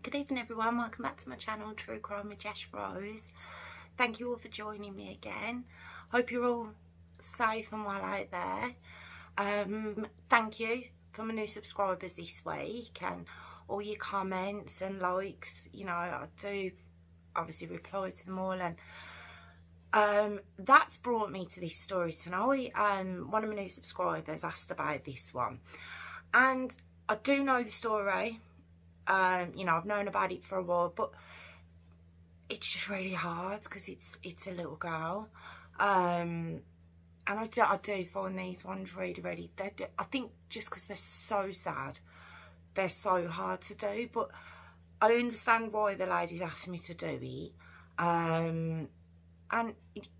Good evening everyone, welcome back to my channel, True Crime with Jess Rose. Thank you all for joining me again. Hope you're all safe and well out there. Thank you for my new subscribers this week and all your comments and likes. You know, I do obviously reply to them all, and that's brought me to this story tonight. One of my new subscribers asked about this one, and I do know the story. You know, I've known about it for a while, but it's just really hard because it's a little girl, and I do find these ones really I think just because they're so sad, they're so hard to do, but I understand why the ladies asked me to do it, and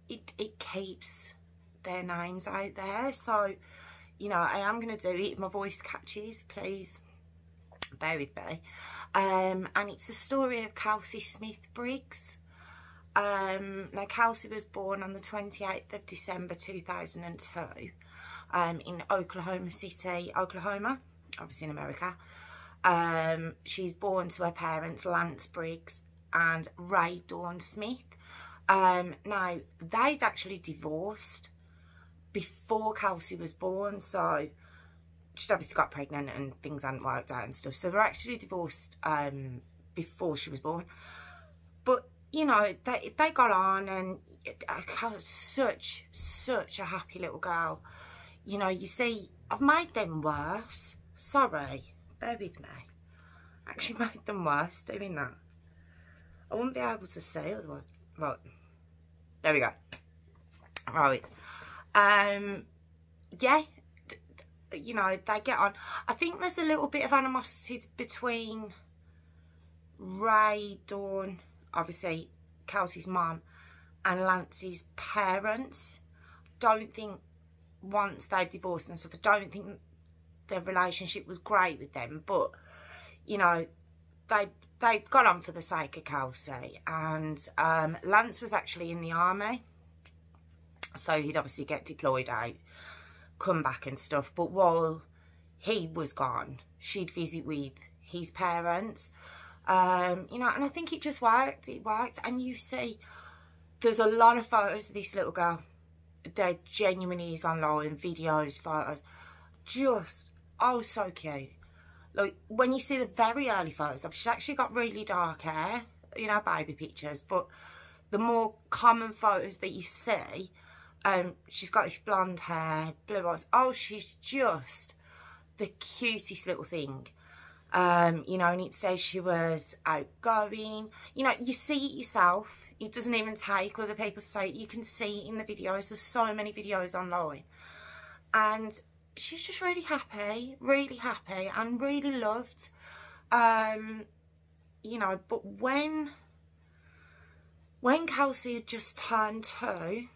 it keeps their names out there. So, you know, I am going to do it. If my voice catches, please bear with me. And it's the story of Kelsey Smith Briggs. Now, Kelsey was born on the 28th of December 2002 in Oklahoma City, Oklahoma, obviously in America. She's born to her parents, Lance Briggs and Ray Dawn Smith. Now, they'd actually divorced before Kelsey was born, so she'd obviously got pregnant and things hadn't worked out and stuff. So they're actually divorced before she was born. But, you know, they got on, and Kelsey's such a happy little girl. You know, you see, I've made them worse. Sorry, bear with me. Actually made them worse doing that. I wouldn't be able to see otherwise. Right. There we go. Right. Yeah. You know, they get on. I think there's a little bit of animosity between Ray Dawn, obviously Kelsey's mum, and Lance's parents. Don't think once they divorced and stuff, I don't think their relationship was great with them, but you know, they got on for the sake of Kelsey. And Lance was actually in the army, so he'd obviously get deployed out, come back and stuff, but while he was gone, she'd visit with his parents, you know, and I think it just worked. It worked. And you see, there's a lot of photos of this little girl. There genuinely is online, videos, photos, just oh so cute. Like when you see the very early photos, she's actually got really dark hair, you know, baby pictures, but the more common photos that you see, she's got this blonde hair, blue eyes. Oh, she's just the cutest little thing. You know, and it says she was outgoing. You know, you see it yourself. It doesn't even take other people to say it. You can see it in the videos. There's so many videos online. And she's just really happy, and really loved. You know, but when Kelsey had just turned 2,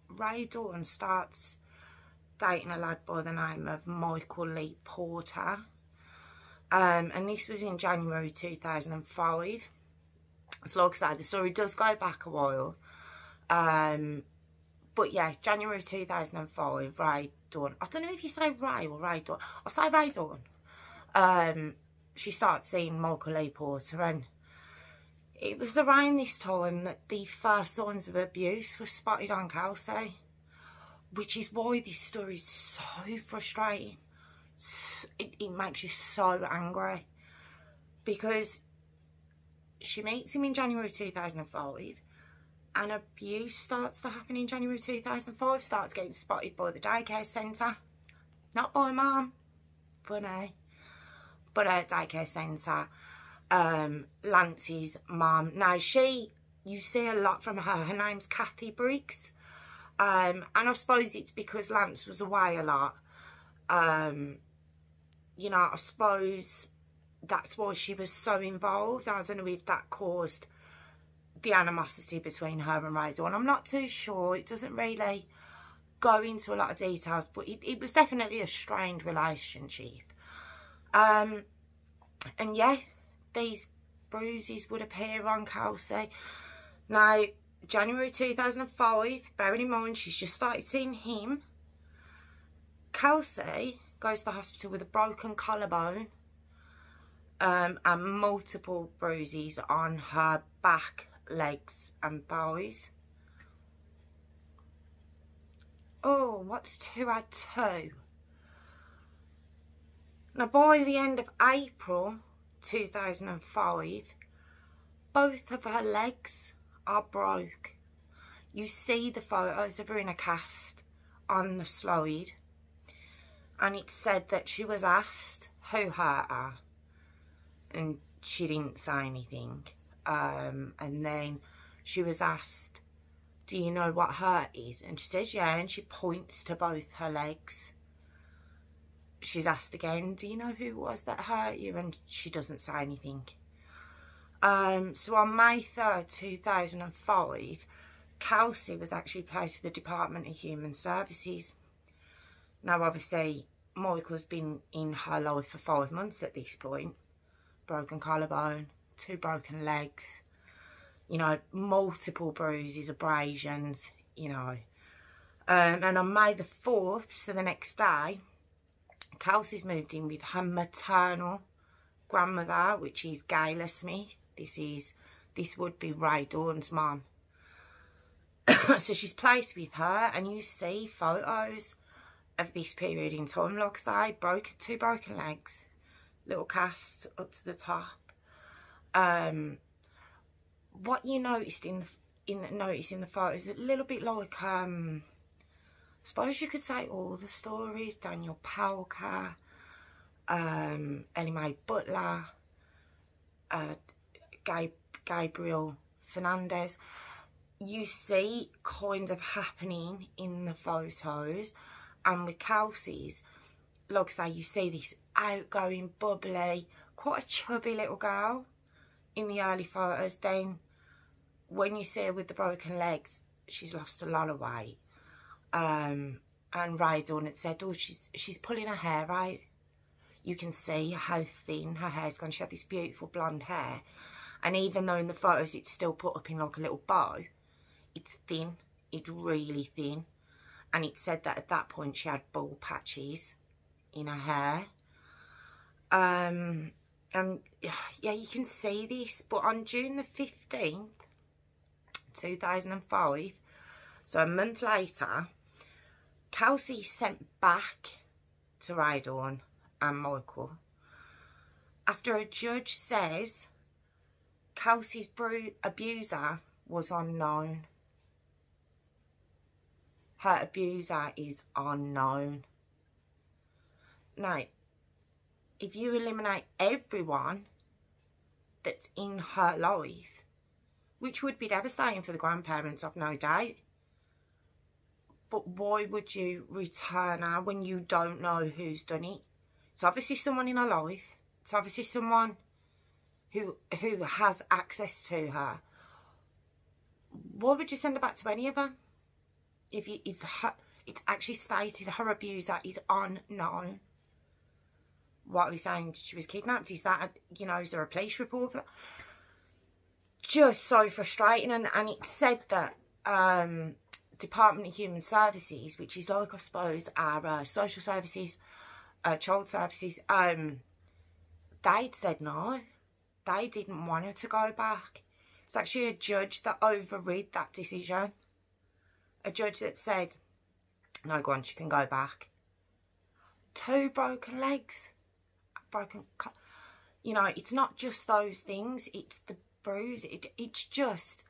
Ray Dawn starts dating a lad by the name of Michael Lee Porter, and this was in January 2005. So like I say, the story does go back a while, but yeah, January 2005, Ray Dawn, I don't know if you say Ray or Ray Dawn, I'll say Ray Dawn, she starts seeing Michael Lee Porter, and it was around this time that the first signs of abuse were spotted on Kelsey, which is why this story is so frustrating. It makes you so angry, because she meets him in January 2005, and abuse starts to happen in January 2005, starts getting spotted by the daycare centre. Not by mum, funny, but at a daycare centre. Lance's mum. Now, you see a lot from her. Her name's Kathy Briggs. And I suppose it's because Lance was away a lot. You know, I suppose that's why she was so involved. I don't know if that caused the animosity between her and Ray Dawn. I'm not too sure. It doesn't really go into a lot of details, but it was definitely a strained relationship. And yeah, these bruises would appear on Kelsey. Now, January 2005, bearing in mind she's just started seeing him, Kelsey goes to the hospital with a broken collarbone, and multiple bruises on her back, legs and thighs. Oh, what's 2 add 2? Now, by the end of April 2005, both of her legs are broke. You see the photos of her in a cast on the slide, and it said that she was asked who hurt her, and she didn't say anything. And then she was asked, do you know what hurt is? And she says, yeah, and she points to both her legs. She's asked again, do you know who it was that hurt you? And she doesn't say anything. So on May 3rd, 2005, Kelsey was actually placed with the Department of Human Services. Now, obviously, Michael's been in her life for 5 months at this point. Broken collarbone, 2 broken legs, you know, multiple bruises, abrasions, you know. And on May the 4th, so the next day, Kelsey's moved in with her maternal grandmother, which is Gayla Smith. This would be Ray Dawn's mum. So she's placed with her, and you see photos of this period in time. Like I say, 2 broken legs, little casts up to the top. What you noticed in the photos, a little bit like I suppose you could say all the stories. Daniel Palka, Ellie Mae Butler, Gabriel Fernandez. You see kind of happening in the photos, and with Kelsey's, like I say, you see this outgoing, bubbly, quite a chubby little girl in the early photos. Then when you see her with the broken legs, she's lost a lot of weight. And Ray Dawn had said, oh, she's pulling her hair out. You can see how thin her hair's gone. She had this beautiful blonde hair, and even though in the photos it's still put up in like a little bow, it's thin. It's really thin. And it said that at that point she had bald patches in her hair. And yeah, you can see this. But on June the 15th, 2005, so a month later, Kelsey sent back to Ray Dawn and Michael after a judge says Kelsey's abuser was unknown. Her abuser is unknown. Now, if you eliminate everyone that's in her life, which would be devastating for the grandparents, I've no doubt, but why would you return her when you don't know who's done it? It's obviously someone in her life. It's obviously someone who has access to her. Why would you send her back to any of them? If it's actually stated her abuser is unknown. What are we saying? She was kidnapped? Is that, you know, is there a police report for that? Just so frustrating. And it said that Department of Human Services, which is like, I suppose, our social services, child services, they'd said no. They didn't want her to go back. It's actually a judge that overrid that decision. A judge that said, no, go on, she can go back. 2 broken legs. You know, it's not just those things. It's the bruise. It's just...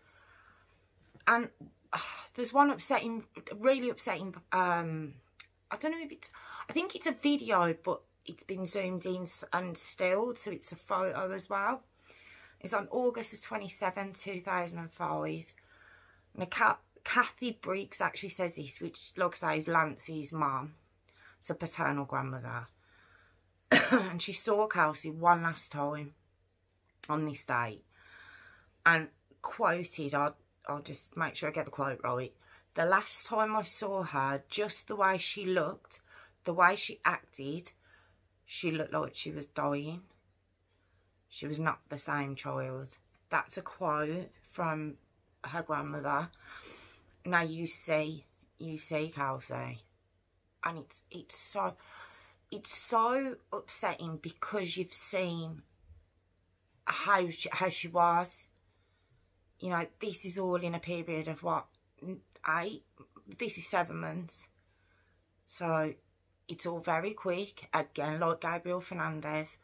And there's one upsetting, really upsetting... I don't know if it's... I think it's a video, but it's been zoomed in and stilled, so it's a photo as well. It's on August the 27th, 2005. And Kathy Briggs actually says this, which, like I say, is Lance's mum. It's a paternal grandmother. And she saw Kelsey one last time on this date. And quoted, I'll just make sure I get the quote right. The last time I saw her, just the way she looked, the way she acted, she looked like she was dying. She was not the same child. That's a quote from her grandmother. Now you see Kelsey, and it's so upsetting because you've seen how she was. You know, this is all in a period of what, 8? This is 7 months. So it's all very quick. Again, like Gabriel Fernandez,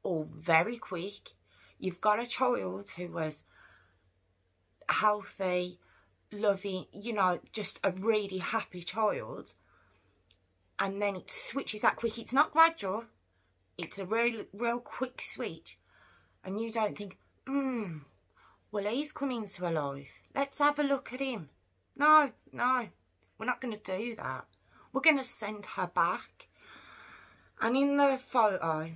all very quick. You've got a child who was healthy, loving, you know, just a really happy child. And then it switches that quick. It's not gradual. It's a real quick switch. And you don't think, well, he's come into her life. Let's have a look at him. No, we're not going to do that. We're going to send her back. And in the photo,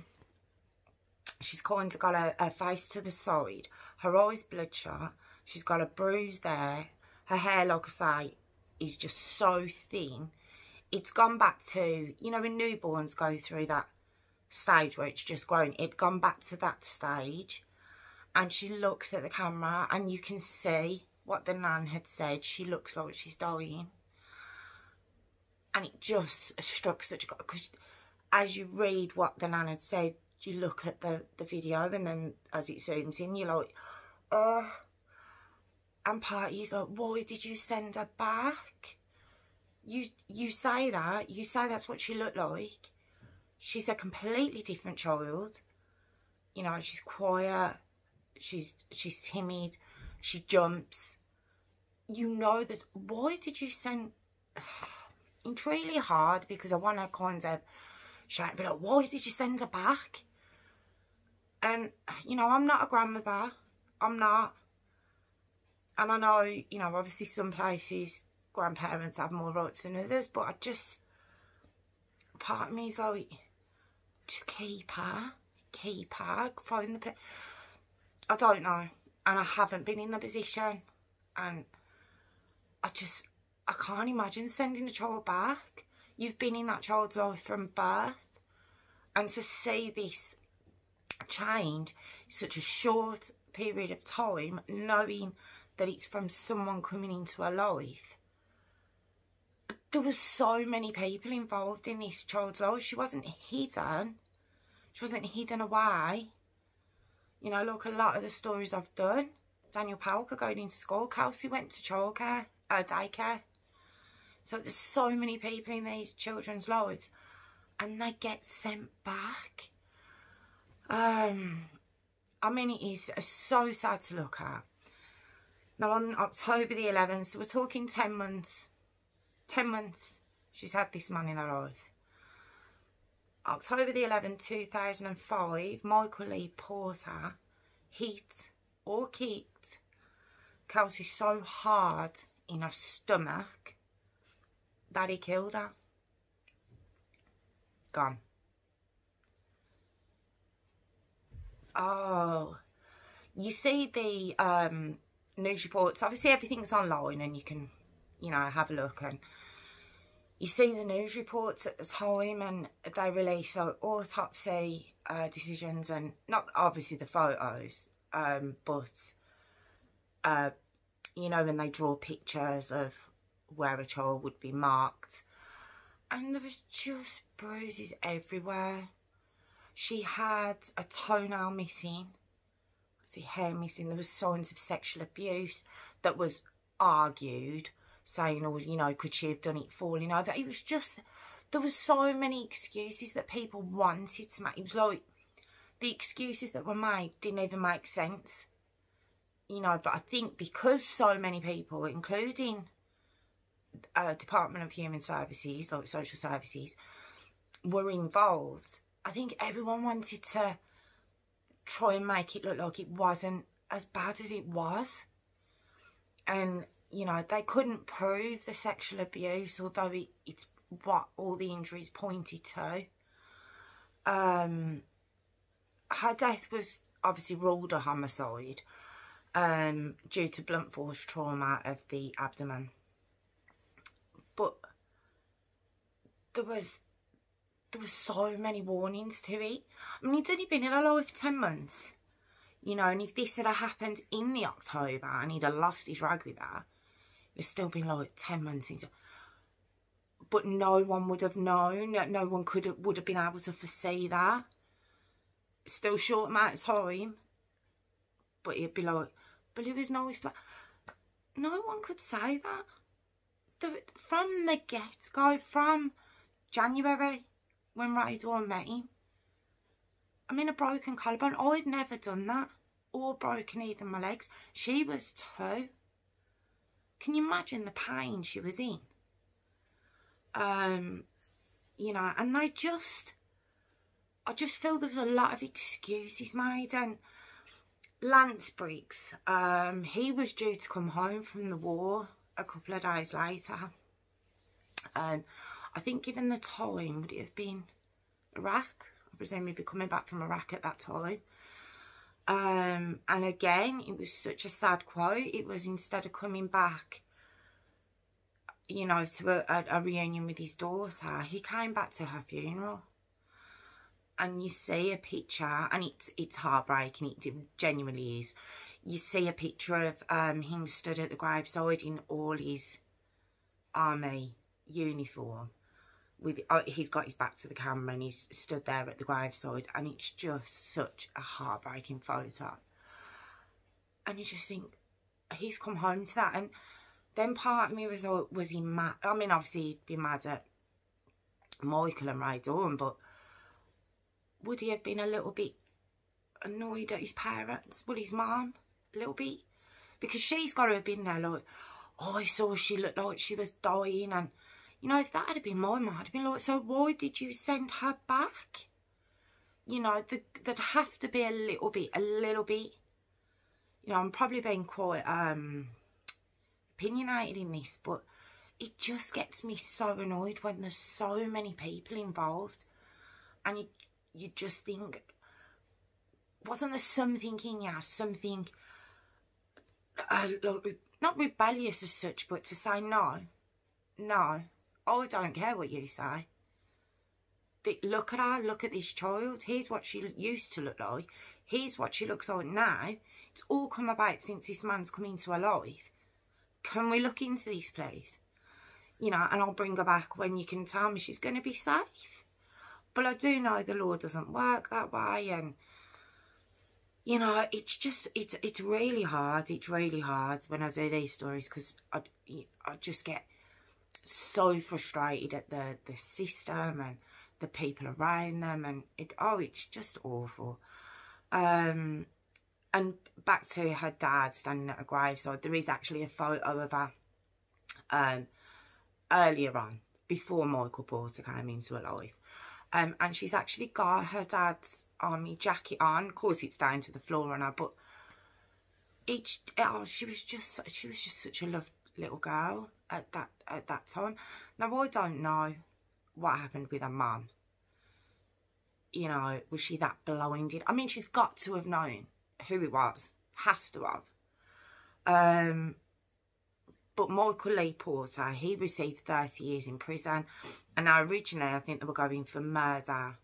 she's kind of got her face to the side. Her eyes bloodshot. She's got a bruise there. Her hair, like I say, is just so thin. It's gone back to, you know, when newborns go through that stage where it's just growing. It'd gone back to that stage. And she looks at the camera and you can see what the nan had said. She looks like she's dying. And it just struck such a... Because as you read what the nan had said, you look at the video and then as it zooms in, you're like, oh. And part of you's like, why did you send her back? You say that. You say that's what she looked like. She's a completely different child. You know, she's quiet. She's timid. She jumps. You know that. Why did you send... It's really hard because I want to kind of shout and be like, why did you send her back? And, you know, I'm not a grandmother. I'm not. And I know, you know, obviously some places grandparents have more rights than others, but I just... Part of me is like, just keep her. Find the place. I don't know. And I haven't been in the position. And I can't imagine sending a child back. You've been in that child's life from birth. And to see this change in such a short period of time, knowing that it's from someone coming into her life. There was so many people involved in this child's life. She wasn't hidden. She wasn't hidden away. You know, look, a lot of the stories I've done, Daniel Palker going into school, Kelsey went to childcare, daycare. So there's so many people in these children's lives and they get sent back. I mean, it is so sad to look at. Now on October the 11th, so we're talking 10 months. 10 months she's had this man in her life. October the 11th, 2005, Michael Lee Porter hit or kicked Kelsey so hard in her stomach that he killed her. Gone. Oh, you see the news reports. Obviously everything's online and you can, you know, have a look, and you see the news reports at the time and they release autopsy decisions, and not obviously the photos, but you know, when they draw pictures of where a child would be marked, and there was just bruises everywhere. She had a toenail missing, hair missing. There was signs of sexual abuse that was argued, saying, oh, you know, could she have done it falling over? It was just, there was so many excuses that people wanted to make. It was like the excuses that were made didn't even make sense. You know, but I think because so many people, including Department of Human Services, like social services, were involved, I think everyone wanted to try and make it look like it wasn't as bad as it was. And, you know, they couldn't prove the sexual abuse, although it's what all the injuries pointed to. Her death was obviously ruled a homicide due to blunt force trauma of the abdomen. But there was so many warnings to it. I mean, he'd only been in her life for 10 months. You know, and if this had happened in the October and he'd have lost his rag with her, it'd still been like 10 months since. But no one would have known. No one would have been able to foresee that. Still short amount of time. but he'd be like, but he was nice to her. No one could say that. From the get-go, from January, when Ray Dawn met him, I'm in a broken collarbone. I'd never done that, or broken either of my legs. She was 2. Can you imagine the pain she was in? You know, and I just feel there was a lot of excuses made. And Lance Briggs, he was due to come home from the war a couple of days later. I think given the time, would it have been Iraq? I presume he'd be coming back from Iraq at that time. And again, it was such a sad quote. It was, instead of coming back, you know, to a reunion with his daughter, he came back to her funeral. And you see a picture, and it's heartbreaking, it genuinely is. You see a picture of him stood at the graveside in all his army uniform. He's got his back to the camera and he's stood there at the graveside, and it's just such a heartbreaking photo. And you just think, he's come home to that. And then part of me was like, was he mad? I mean, obviously he'd be mad at Michael and Ray Dawn, but would he have been a little bit annoyed at his parents? Well, his mum, a little bit. Because she's got to have been there like, oh, I saw she looked like she was dying. And, you know, if that had been my mum, I'd have been like, so why did you send her back? You know, there'd have to be a little bit. You know, I'm probably being quite opinionated in this, but it just gets me so annoyed when there's so many people involved. And you just think, wasn't there something in you, something, not rebellious as such, but to say, no, I don't care what you say. Look at her, look at this child, here's what she used to look like, here's what she looks like now. It's all come about since this man's come into her life. Can we look into this, please? You know, and I'll bring her back when you can tell me she's going to be safe. But I do know the law doesn't work that way, and, you know, it's just, it's really hard. It's really hard when I do these stories, because I just get so frustrated at the system and the people around them, and it's just awful. And back to her dad standing at a graveside, there is actually a photo of her earlier on, before Michael Porter came into her life. And she's actually got her dad's army jacket on. Of course, it's down to the floor on her, but she was just such a lovely little girl at that time. Now, I don't know what happened with her mum. You know, was she that blinded? I mean, she's got to have known who it was. Has to have. But Michael Lee Porter, he received 30 years in prison. And now originally, I think they were going for murder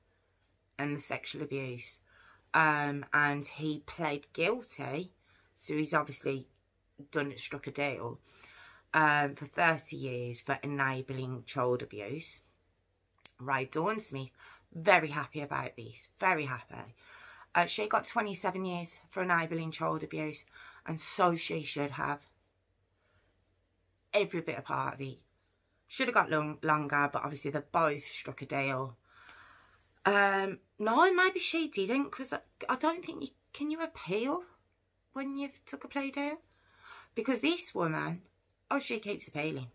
and the sexual abuse. And he pled guilty. So he's obviously struck a deal for 30 years for enabling child abuse. Ray Dawn Smith, very happy about this. Very happy. She got 27 years for enabling child abuse. And so she should have. Every bit of part of it. Should have got longer, but obviously they both struck a deal. No, maybe she didn't, because I don't think can you appeal when you've took a plea deal? Because this woman, oh, she keeps appealing.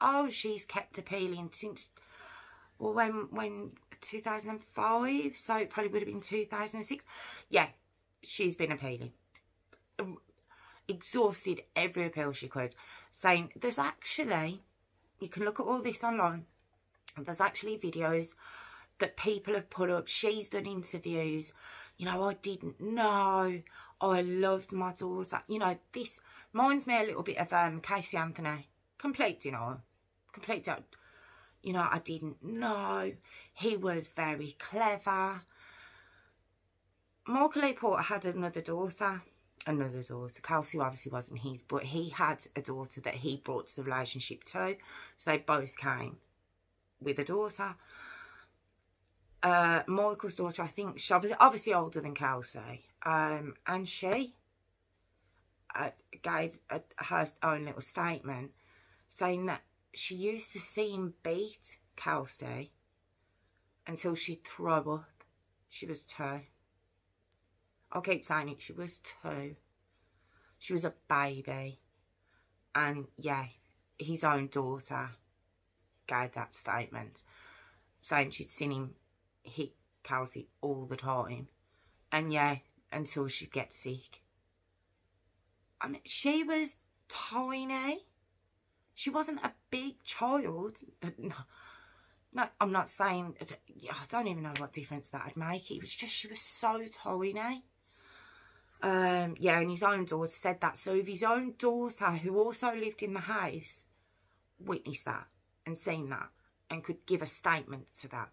Oh, she's kept appealing since, well, when 2005, so it probably would have been 2006. Yeah, she's been appealing. Exhausted every appeal she could, saying there's actually, you can look at all this online, there's actually videos that people have put up. She's done interviews, you know, I didn't know, I loved my daughter, you know, this reminds me a little bit of Casey Anthony, complete denial, you know, I didn't know, he was very clever. Michael Lee Porter had another daughter, Kelsey obviously wasn't his, but he had a daughter that he brought to the relationship too. So they both came with a daughter. Michael's daughter, I think, she's obviously older than Kelsey. And she gave her own little statement saying that she used to see him beat Kelsey until she'd throw up. She was 2. I'll keep saying it, she was 2. She was a baby. And yeah, his own daughter gave that statement, saying she'd seen him hit Kelsey all the time. And yeah, until she'd get sick. I mean, she was tiny. She wasn't a big child. No, I'm not saying, I don't even know what difference that would make. It was just, she was so tiny. Yeah, and his own daughter said that. So if his own daughter, who also lived in the house, witnessed that and seen that and could give a statement to that,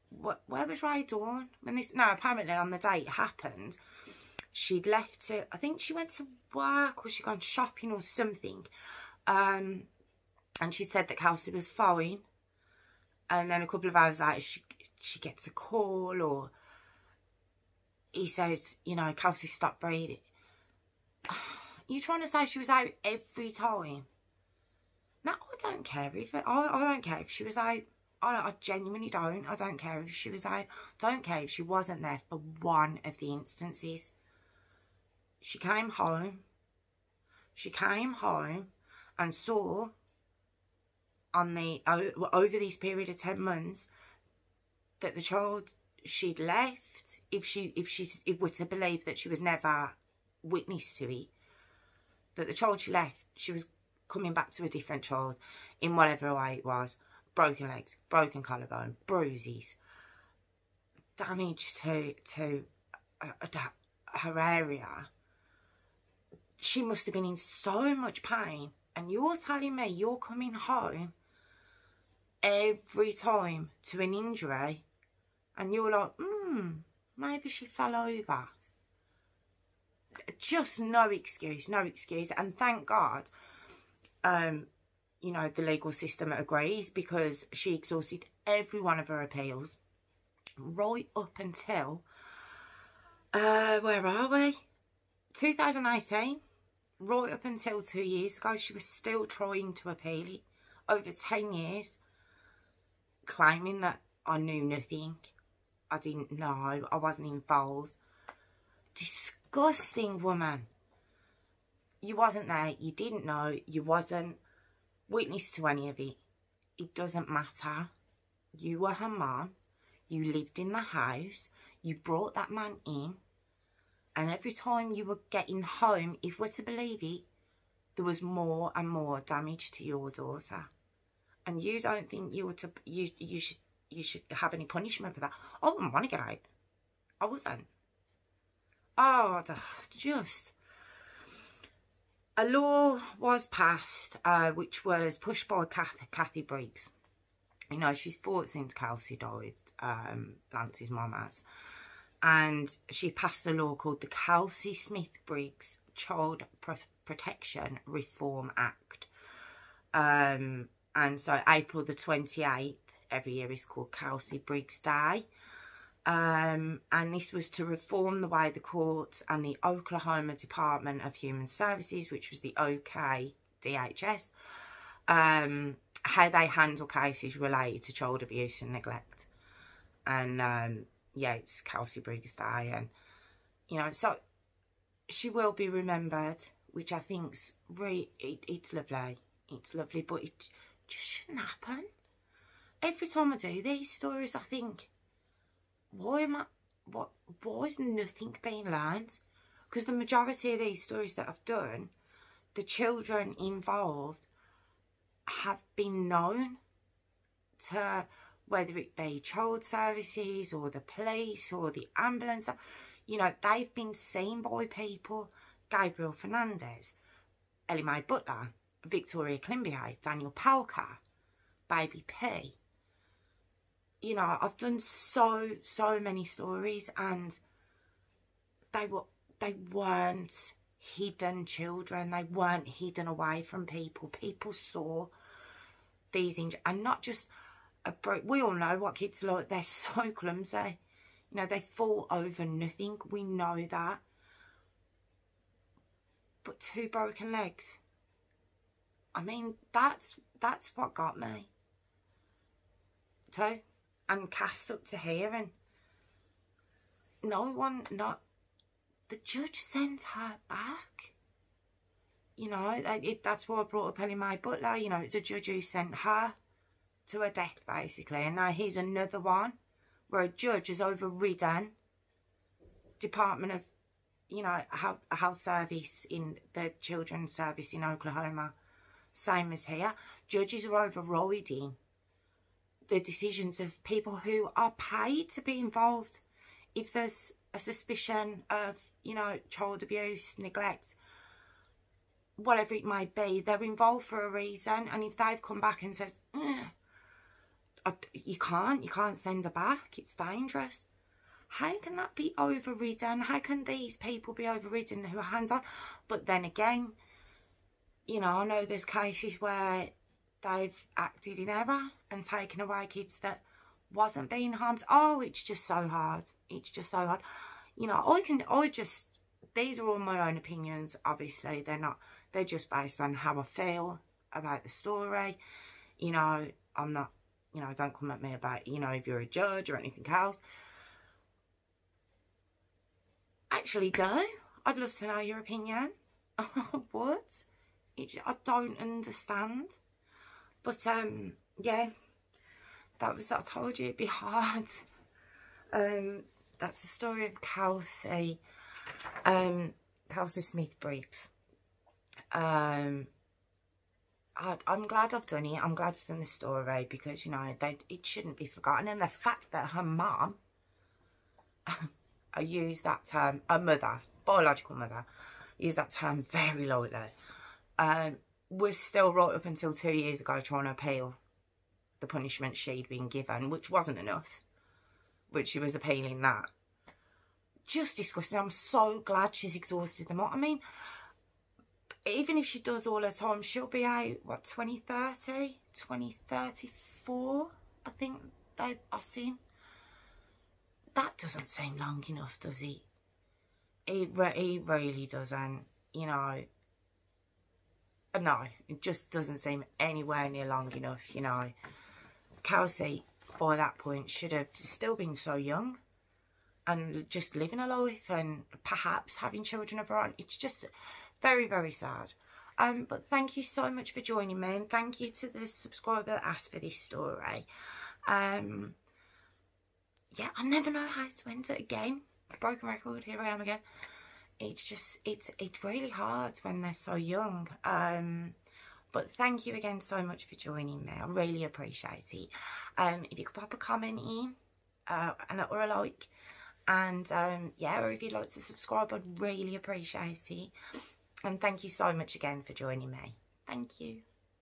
where was Ray Dawn when this? No, apparently on the day it happened, she'd left to, I think she went to work or she'd gone shopping or something. And she said that Kelsey was fine. And then a couple of hours later, she gets a call, or he says, you know, Kelsey stopped breathing. You're trying to say she was out every time? No, I don't care if I don't care if she was out. I genuinely don't. I don't care if she was out. I don't care if she wasn't there for one of the instances. She came home. She came home and saw on the over this period of 10 months that the child she'd left, if we're to believe that she was never witness to it, that the child she left, she was coming back to a different child in whatever way it was. Broken legs, broken collarbone, bruises, damage to her area. She must have been in so much pain. And you're telling me you're coming home every time to an injury and you're like, maybe she fell over. Just no excuse, no excuse. And thank God, you know, the legal system agrees, because she exhausted every one of her appeals right up until, where are we? 2018, right up until 2 years ago, she was still trying to appeal it. Over 10 years, claiming that I knew nothing. I didn't know. I wasn't involved. Disgusting woman. You wasn't there. You didn't know. You wasn't witness to any of it. It doesn't matter. You were her mum. You lived in the house. You brought that man in. And every time you were getting home, if we're to believe it, there was more and more damage to your daughter. And you don't think you were to, you should have any punishment for that. I wouldn't want to get out. I wasn't. Oh, just. A law was passed, which was pushed by Kathy Briggs. You know, she's fought since Kelsey died, Lance's mum has. And she passed a law called the Kelsey Smith Briggs Child Protection Reform Act. And so April the 28th every year is called Kelsey Briggs Day. And this was to reform the way the courts and the Oklahoma Department of Human Services, which was the OKDHS, how they handle cases related to child abuse and neglect. And yeah, it's Kelsey Briggs Day, and you know, so she will be remembered, which I think's really, it's lovely. It's lovely, but it just shouldn't happen. Every time I do these stories, I think, why is nothing being learned? Because the majority of these stories that I've done, the children involved have been known to, whether it be child services or the police or the ambulance, you know, they've been seen by people. Gabriel Fernandez, Ellie Mae Butler, Victoria Climbier, Daniel Palka, Baby P. You know, I've done so many stories, and they weren't hidden children. They weren't hidden away from people. People saw these injuries, and not just we all know what kids are like. They're so clumsy. You know, they fall over nothing. We know that. but 2 broken legs. I mean, that's what got me. 2. And cast up to here, and the judge sent her back. You know, that's what I brought up Ellie Mae Butler. You know, it's a judge who sent her to her death, basically. And now here's another one where a judge has overridden Department of, you know, health service in the children's service in Oklahoma. Same as here. Judges are overriding the decisions of people who are paid to be involved. If there's a suspicion of, you know, child abuse, neglect, whatever it may be, they're involved for a reason. And if they've come back and says, you can't send her back, it's dangerous. How can that be overridden? How can these people be overridden who are hands-on? But then again, you know, I know there's cases where they've acted in error and taken away kids that wasn't being harmed. Oh, it's just so hard. It's just so hard. You know, these are all my own opinions, obviously. They're just based on how I feel about the story. You know, I'm not, you know, don't come at me about, you know, if you're a judge or anything else. Actually, do. I'd love to know your opinion. What? I don't understand. But, yeah, I told you it'd be hard. That's the story of Kelsey. Kelsey Smith Briggs. I'm glad I've done it. I'm glad I've done the story because, you know, it shouldn't be forgotten. And the fact that her mum, I use that term, a mother, biological mother, use that term very lightly, was still right up until 2 years ago trying to appeal the punishment she'd been given, which wasn't enough, but she was appealing that. Just disgusting. I'm so glad she's exhausted them all. I mean, even if she does all her time, she'll be out, what, 2030? 2034, I think I've seen. That doesn't seem long enough, does it? It really doesn't, you know. No, it just doesn't seem anywhere near long enough, you know. Kelsey, by that point, should have still been so young and just living a life and perhaps having children of her own. It's just very, very sad. But thank you so much for joining me, and thank you to the subscriber that asked for this story. Yeah, I never know how to end it again. Broken record, here I am again. It's just, it's really hard when they're so young. But thank you again so much for joining me. I really appreciate it. If you could pop a comment in, or a like, and yeah, or if you'd like to subscribe, I'd really appreciate it. And thank you so much again for joining me. Thank you.